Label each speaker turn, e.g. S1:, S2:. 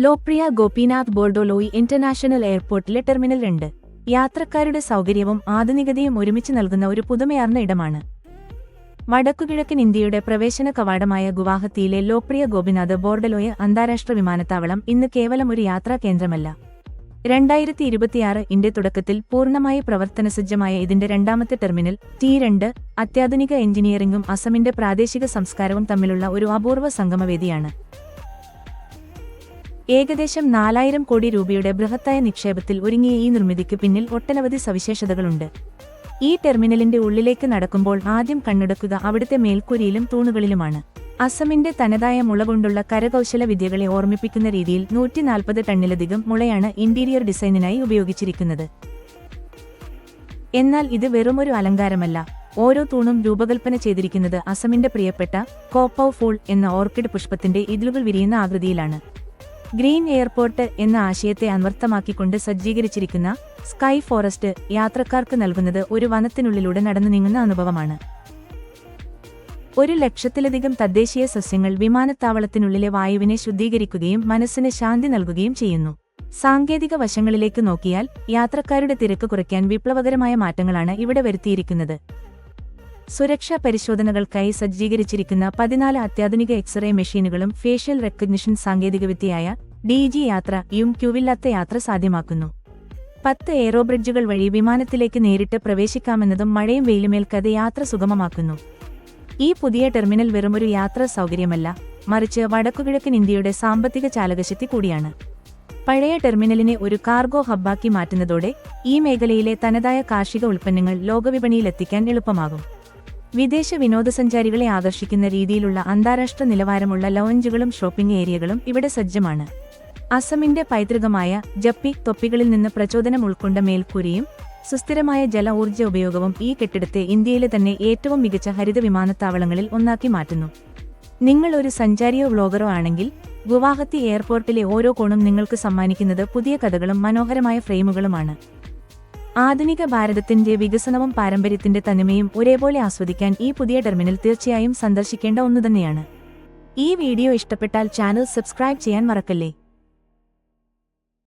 S1: Lokpriya Gopinath ബോർഡോലോയി international എയർപോർട്ടിലെ terminal 2 യാത്രക്കാരുടെ സൗകര്യവും ആധുനികതയും ഒരുമിച്ച് നൽകുന്ന ഒരു പുതുമയാർന്ന ഇടമാണ്. വടക്കുകിഴക്കൻ ഇന്ത്യയുടെ പ്രവേശന കവാടമായ ഗുവാഹത്തിയിലെ ലോക്പ്രിയ ഗോപിനാഥ് ബോർഡലോയ് അന്താരാഷ്ട്ര വിമാനത്താവളം ഇന്ന് കേവലം ഒരു യാത്രാ കേന്ദ്രമല്ല. 2026 തുടക്കത്തിൽ പൂർണ്ണമായി പ്രവർത്തനസജ്ജമായ ഇതിന്റെ രണ്ടാമത്തെ ടെർമിനൽ T2 അത്യാധുനിക എഞ്ചിനീയറിംഗും അസമിന്റെ പ്രാദേശിക സംസ്കാരവും തമ്മിലുള്ള ഒരു അപൂർവ സംഗമവേദിയാണ്. ഏകദേശം 4000 കോടി രൂപയുടെ ബൃഹത്തായ നിക്ഷേപത്തിൽ ഒരുങ്ങിയ ഈ നിർമ്മിതിക്ക് പിന്നിൽ ഒട്ടനവധി സവിശേഷതകളുണ്ട്. ഈ ടെർമിനലിന്റെ ഉള്ളിലേക്ക് നടക്കുമ്പോൾ ആദ്യം കണ്ണെടുക്കുക അവിടുത്തെ മേൽക്കൂരയിലും തൂണുകളിലുമാണ്. അസമിന്റെ തനതായ മുള കൊണ്ടുള്ള കരകൗശല വിദ്യകളെ ഓർമ്മിപ്പിക്കുന്ന രീതിയിൽ 140 ടണ്ണിലധികം മുളയാണ് ഇന്റീരിയർ ഡിസൈനിനായി ഉപയോഗിച്ചിരിക്കുന്നത്. എന്നാൽ ഇത് വെറുമൊരു അലങ്കാരമല്ല. ഓരോ തൂണും രൂപകൽപ്പന ചെയ്തിരിക്കുന്നത് അസമിന്റെ പ്രിയപ്പെട്ട കോപ്പൌ ഫൂൾ എന്ന ഓർക്കിഡ് പുഷ്പത്തിന്റെ ഇതളുകൾ വിരിയുന്ന ആകൃതിയിലാണ്. ഗ്രീൻ എയർപോർട്ട് എന്ന ആശയത്തെ അന്വർത്ഥമാക്കിക്കൊണ്ട് സജ്ജീകരിച്ചിരിക്കുന്ന സ്കൈ ഫോറസ്റ്റ് യാത്രക്കാർക്ക് നൽകുന്നത് ഒരു വനത്തിനുള്ളിലൂടെ നടന്നു നീങ്ങുന്ന അനുഭവമാണ്. 100,000-ലധികം തദ്ദേശീയ സസ്യങ്ങൾ വിമാനത്താവളത്തിനുള്ളിലെ വായുവിനെ ശുദ്ധീകരിക്കുകയും മനസ്സിന് ശാന്തി നൽകുകയും ചെയ്യുന്നു. സാങ്കേതിക വശങ്ങളിലേക്ക് നോക്കിയാൽ യാത്രക്കാരുടെ തിരക്ക് കുറയ്ക്കാൻ വിപ്ലവകരമായ മാറ്റങ്ങളാണ് ഇവിടെ വരുത്തിയിരിക്കുന്നത്. സുരക്ഷാ പരിശോധനകൾക്കായി സജ്ജീകരിച്ചിരിക്കുന്ന 14 അത്യാധുനിക എക്സ്റേ മെഷീനുകളും ഫേഷ്യൽ റെക്കഗ്നിഷൻ സാങ്കേതികവിദ്യയായ DG യാത്രയും ക്യൂവില്ലാത്ത യാത്ര സാധ്യമാക്കുന്നു. 10 എയറോബ്രിഡ്ജുകൾ വഴി വിമാനത്തിലേക്ക് നേരിട്ട് പ്രവേശിക്കാമെന്നതും മഴയും വെയിലുമേൽക്കാതെ യാത്ര സുഗമമാക്കുന്നു. ഈ പുതിയ ടെർമിനൽ വെറുമൊരു യാത്രാ സൗകര്യമല്ല, മറിച്ച് വടക്കുകിഴക്കൻ ഇന്ത്യയുടെ സാമ്പത്തിക ചാലകശക്തി കൂടിയാണ്. പഴയ ടെർമിനലിനെ ഒരു കാർഗോ ഹബ്ബാക്കി മാറ്റുന്നതോടെ ഈ മേഖലയിലെ തനതായ കാർഷിക ഉൽപ്പന്നങ്ങൾ ലോകവിപണിയിലെത്തിക്കാൻ എളുപ്പമാകും. വിദേശ വിനോദസഞ്ചാരികളെ ആകർഷിക്കുന്ന രീതിയിലുള്ള അന്താരാഷ്ട്ര നിലവാരമുള്ള ലൗഞ്ചുകളും ഷോപ്പിംഗ് ഏരിയകളും ഇവിടെ സജ്ജമാണ്. അസമിന്റെ പൈതൃകമായ ജപ്പി തൊപ്പികളിൽ നിന്ന് പ്രചോദനം ഉൾക്കൊണ്ട മേൽക്കൂരയും സുസ്ഥിരമായ ജല ഊർജ്ജ ഉപയോഗവും ഈ കെട്ടിടത്തെ ഇന്ത്യയിലെ തന്നെ ഏറ്റവും മികച്ച ഹരിത വിമാനത്താവളങ്ങളിൽ ഒന്നാക്കി മാറ്റുന്നു. നിങ്ങൾ ഒരു സഞ്ചാരിയോ വ്ളോഗറോ ആണെങ്കിൽ ഗുവാഹത്തി എയർപോർട്ടിലെ ഓരോ കോണും നിങ്ങൾക്ക് സമ്മാനിക്കുന്നത് പുതിയ കഥകളും മനോഹരമായ ഫ്രെയിമുകളുമാണ്. ആധുനിക ഭാരതത്തിന്റെ വികസനവും പാരമ്പര്യത്തിന്റെ തനിമയും ഒരേപോലെ ആസ്വദിക്കാൻ ഈ പുതിയ ടെർമിനൽ തീർച്ചയായും സന്ദർശിക്കേണ്ട ഒന്നുതന്നെയാണ്. ഈ വീഡിയോ ഇഷ്ടപ്പെട്ടാൽ ചാനൽ സബ്സ്ക്രൈബ് ചെയ്യാൻ മറക്കല്ലേ.